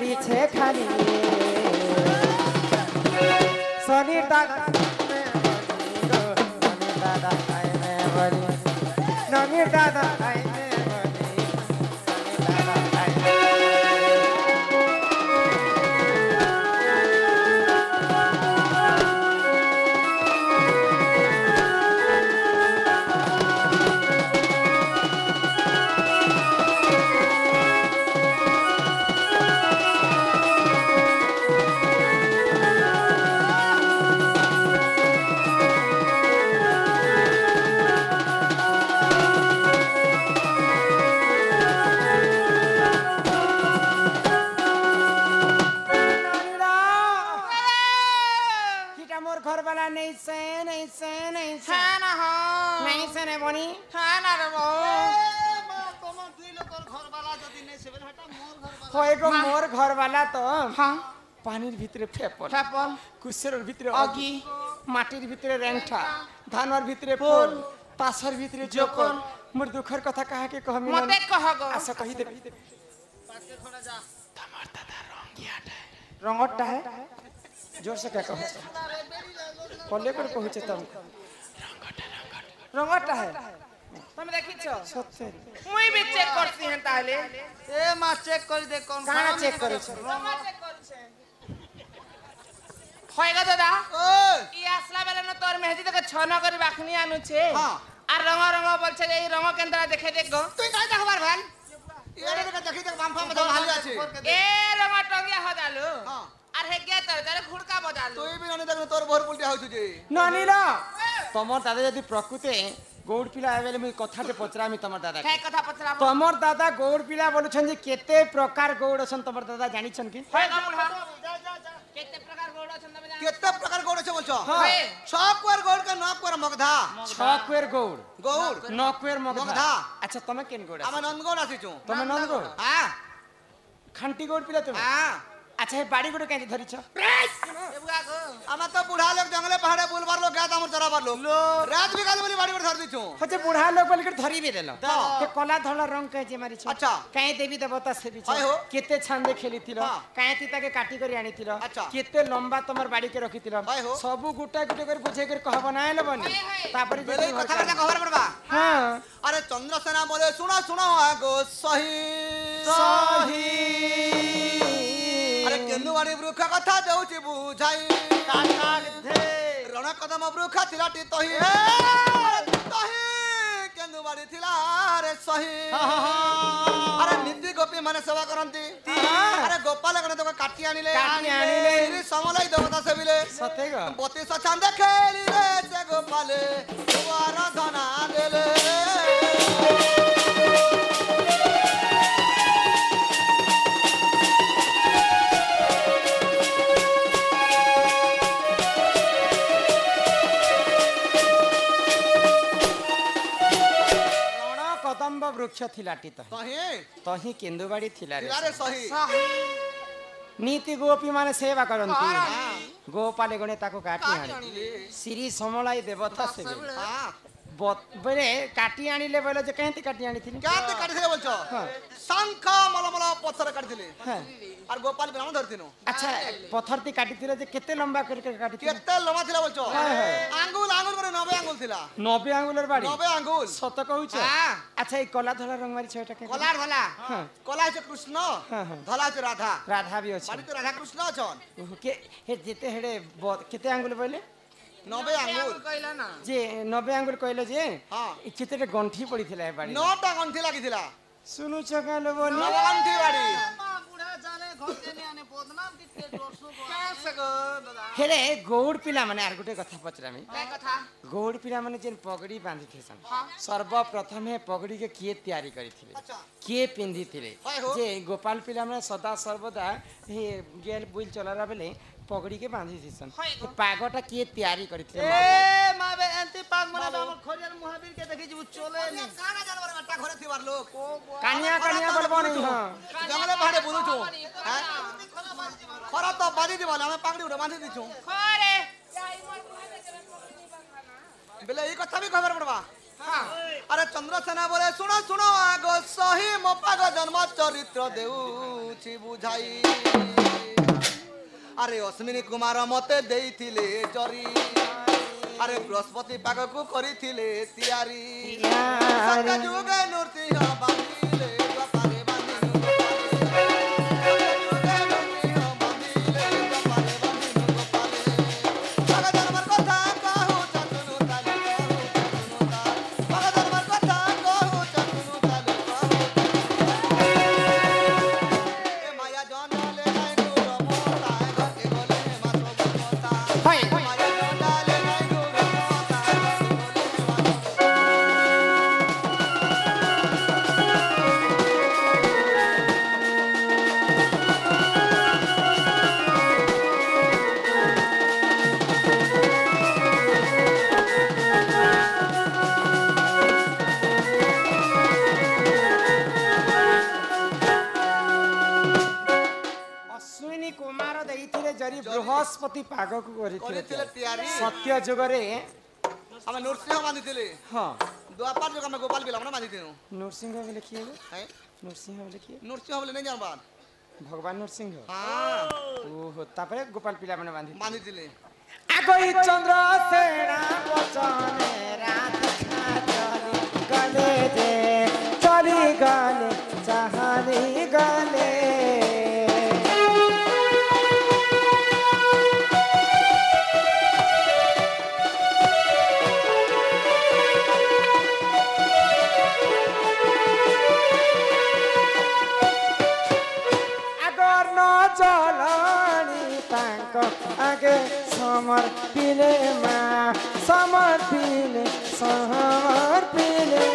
पड़ी छे खाली सोनी दादा नमी दादा मोर घर वाला तो हाँ पानीर भितरे फेपल फेपल कुसेर भितरे अगी माटिर भितरे रेंठा धानर भितरे फूल तासर भितरे जोकर मोर दुखर कथा कहा के कह मिलन मते कहगो आशा कहि दे पाके खड़ा जा तमर दादा रंगटा है जोर से क्या कहो कोले पर पहुंचे तुम रंगटा है तुम देखि छ सत्य मुई भी चेक करती हन ताले ए मा चेक कर दे कौन काना चेक करे छ रंगा चेक करे छ होएगा दादा ई असला बेले न तोर मेहदी तक छना करी बाखनी आनु छे हां आ रंग रंग बोल छे ई रंग केंद्र देखे देख गो तू काई देखबार भाल एडे देख देखि देख बाम फाम हाल আছে ए रंग टंगिया हो जालू हां আর হে গে তোর তারে খুড়কা বজালু তুই বি ননি দেখ তোর ভর পুলটি হউছু যে ননি না তোমার দাদা যদি প্রকৃতে গৌড় পিলা আবেলে মই কথাতে পচরামি তোমার দাদা কে কথা পচরাবো তোমার দাদা গৌড় পিলা বলছন যে কেতে প্রকার গৌড় আছেন তোমার দাদা জানিছন কি হয় গামুড়া কেতে প্রকার গৌড় আছেন তুমি জানো কেতে প্রকার গৌড় আছে বলছো হ্যাঁ ছকুয়ার গৌড় কা নকুয়ার মগধা ছকুয়ার গৌড় গৌড় নকুয়ার মগধা আচ্ছা তুমি কেন গৌড় আমি নন্দগৌড় আছিছু তুমি নন্দগৌড় হ্যাঁ খান্টি গৌড় পিলা তুমি হ্যাঁ अच्छा ये बाड़ी गुड़ कैसे धरी छ हम तो बूढ़ा लोग जंगले पहाड़े बुलबार लोग गया हमर चराबार लोग रात भी गाली बोली बाड़ी गुड़ धर दी छु होते बूढ़ा लोग बोल के धरी भी देलो के कला धला रंग कहे जे मारी छ अच्छा काहे देवी देवता से भी छ केते छांदे खेली थिलो काहे तीता के काटी करी आनी थिलो केते लंबा तमर बाड़ी के रखी थिलो सब गुटा गुटे कर बुझे कर कहब ना लेबनी तापर जे कथा कथा खबर पड़बा हां अरे चंद्रसेना बोले सुनो सुनो आगो सही सही अरे केन्दुवाड़ी वृक्ष कथा देउची बुझाई काका दे रण कदम वृक्ष थिलाटी तही तही केन्दुवाड़ी थिला रे सही अरे निधि गोपी माने सेवा करंती अरे गोपाल गण तो काटी आनिले श्री समलाई देवता सेबिले सतेगा 32 छांदे खेली रे से गोपाले दुआर धना देले वृक्ष थिलाटी तही केन्दुवाड़ी थिला रे सही नीति गोपी माने सेवा करंती गोपाले गणे ताको काटी आनी श्री समलाई देवता से बरे काटी आनिले बोले जे कहते काटी आनी थी काटी काटी थे बोलछो शंख मलमल पत्थर काटी थिले और गोपाल ब्राह्मण धरतिनो अच्छा पत्थर ती काटी थिले जे केते लंबा करके काटी थिले केते लंबा थिला बोलछो आंगुल आंगुल करे 90 आंगुल थिला 90 आंगुलर बाड़ी 90 आंगुल सत कहूछ अच्छा ए कला धला रंग मारी छटा के कला धला कला है कृष्ण धला है राधा राधा भी अछि बाड़ी तो राधा कृष्ण छन के हे जेते हेडे केते आंगुल बोले 90 आंगुल कहला ना जे 90 आंगुल कहले जे हां केते गंठी पड़ी थिला ए बाड़ी 9टा गंठी लागि थिला सुनु छकाल बोली गंठी बाड़ी बुढ़ा जाने घर देने आने बदनाम किते 200 दादा हेरे गौड़ पिला माने आर गुटे कथा पचरामी काय कथा गौड़ पिला माने जेन पगड़ी बांधी थेसन सर्वप्रथम हे पगड़ी के किए तैयारी करी थिले किए पिंधी थिले जे गोपाल पिला माने सदा सर्वदा हे गेल बुल चलारा बेले पगड़ी के बांधी थीसन पागटा किए तैयारी करी थे ए माबे एंती पाग मने हमर खोरियार महावीर के देखि जब चले नि काना जानवर गट्टा घरे थिवार लोग कानिया कानिया बोलबो नहीं हां जंगले पहाड़े बुलु छु खरा तो बांधी दिबा हम पागड़ी उड़े बांधी दिछु खरे बेले ई कथा भी खबर पड़बा अरे चंद्रसेना बोले सुनो सुनो आगो सही मो पाग जन्म चरित्र देउछि बुझाई अरे अश्विनी कुमार मते देइथिले जरी अरे बृहस्पति पाग को करिथिले तियारी सत्य जुग नृसिंह बांधिले गोपाले बृहस्पति पाग को करिथिले तयारी सत्य जुगरे हम नरसिंह बांधिथिले हां द्वापर जुग में गोपाल बिला बांधि देनु नरसिंह बोले लिखिए है नरसिंह बोले लिखिए नरसिंह बोले नहीं जानबा भगवान नरसिंह हां ओहो तापरे गोपाल पिला माने बांधिथिले आगोई चंद्र सेना वचने रात खाजली गले दे चली गले चाहली गले आगे समर्पिले माँ समर्पिले समर्पिले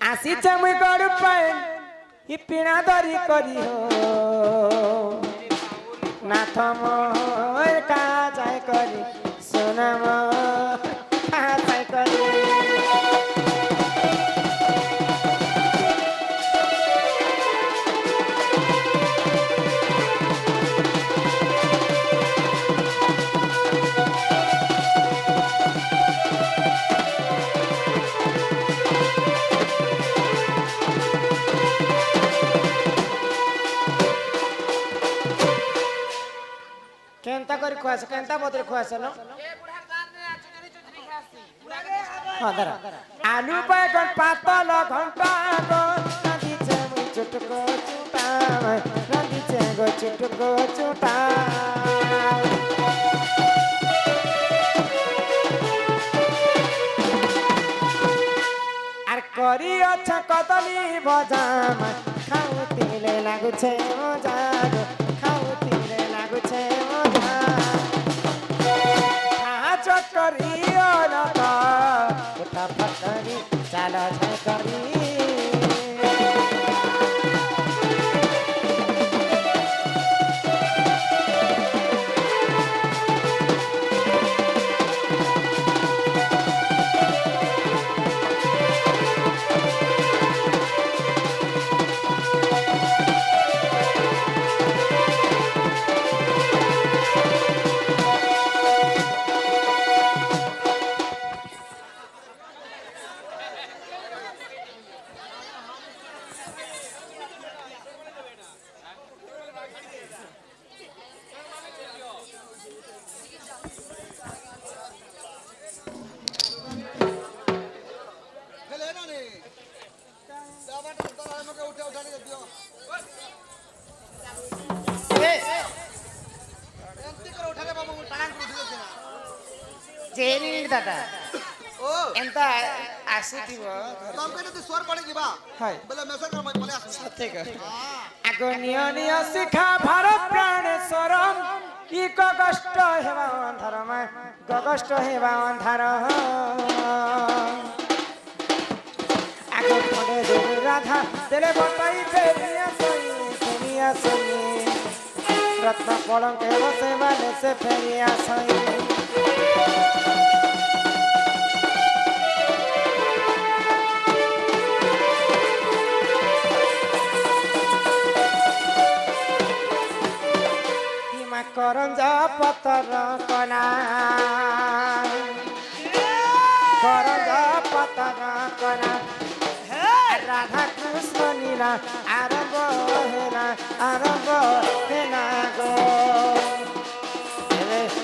आसी चमुई गड़ पाए पिणा दरी करी हो नाथ मोर का जाय करी सोना मोर का जाय करी केंता करी खुआस केंता बदरे खुआस नो हां दरा आलू बैगन पातल घंटा गो नदी चेगो चुटको चुटा नदी चेगो चुटको चुटा आर करी अच्छा कदली भजा खाउतिले लागु छे मजा खाउतिले लागु छे करी लगा उठा फकरी चला जाए करी जेनी दादा ओ एंता आसीथिबो तम कहले तू स्वर पड़े जीवा हाय बोले मैसेज कर पले आस सत्य कर आगो नियनिय शिखा भारत प्राणेश्वर ई कष्ट हेबा अंधार में कष्ट हेबा अंधार आगो पड़े राधा तेरे बताई फेरिया सही आसई रत्न पलंके बसे वाले से फेरी आसई करंजा पतर कना करंजा पतर कना राधा कृष्ण नीला आरंभ हेना गो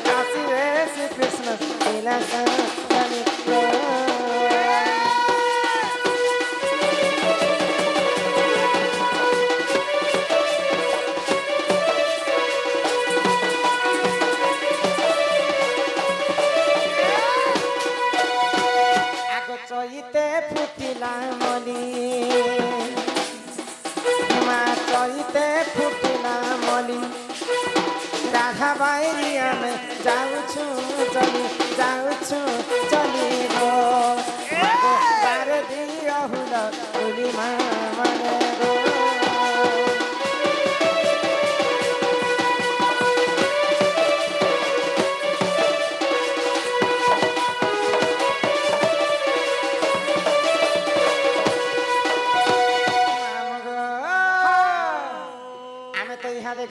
काशी रे श्री कृष्ण नीला चईते फुटिला मली चईते फुटिला मली राधा बाईरिया में जाऊछु चली गो बारे दिया हुला उली माने गो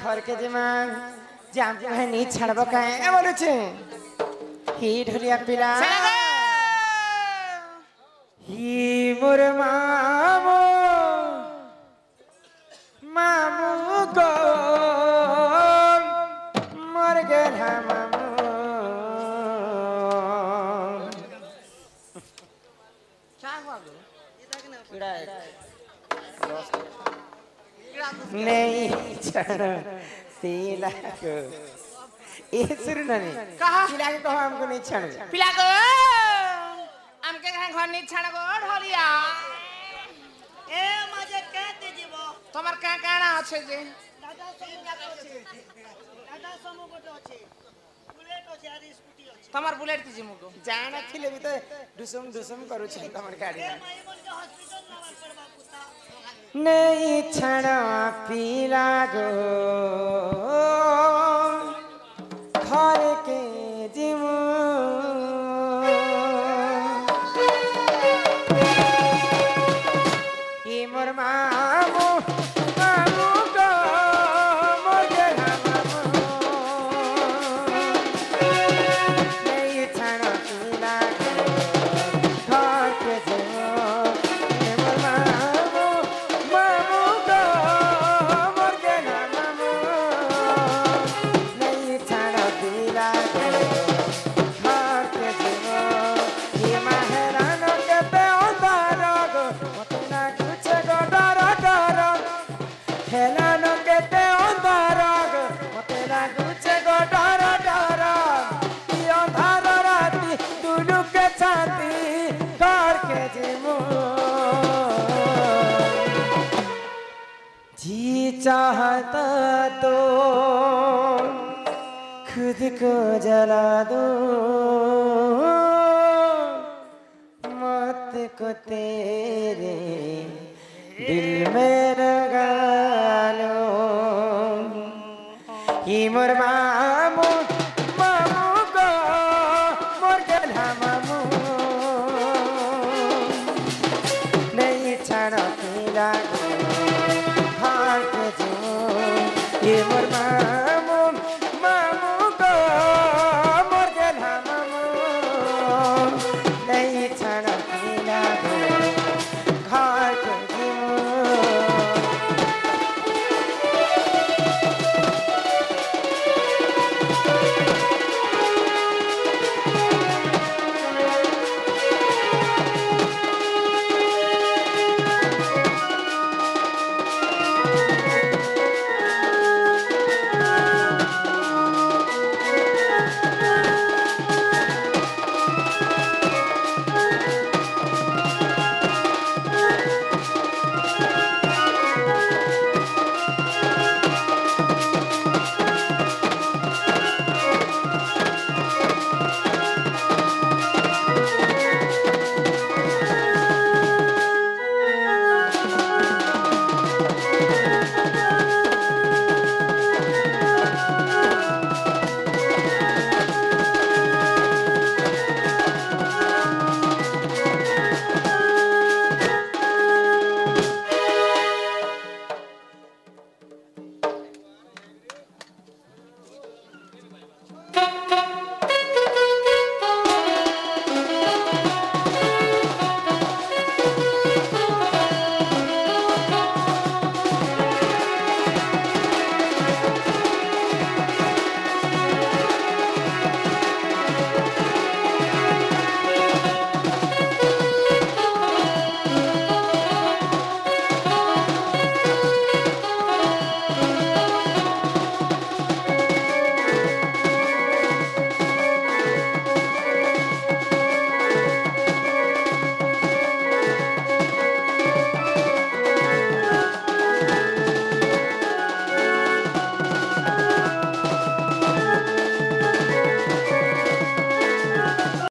घर के जिमा जाम भाई नी छड़ब काहे बोलु छे ही ढोलिया पिला ही मोर मामू गो मर गेला मामू क्या हुआ कीड़ा नहीं छड़ पीला को ये सुन नहीं कहा पीला को हमको नहीं छड़ पीला को हमके घर नहीं छड़ गो ढोलिया ए मजे कहते जीवो तमर का काना আছে যে दादा समूह गोटे আছে बुलेट আছে আর স্কুটি আছে तमर बुलेट ती मुगो जाना थिले भी तो डुसुम करू छ तमर गाड़ी ए माई बोल के हॉस्पिटल नवर पड़बा कुत्ता नहीं छड़ा पीला गो घर के जिमू ये मोर मामू गो मोर गेला मामू नहीं छड़ा पीला गो घर के जिमू चाहता तो खुद को जला दो मौत को तेरे दिल में लगा लो ये मोर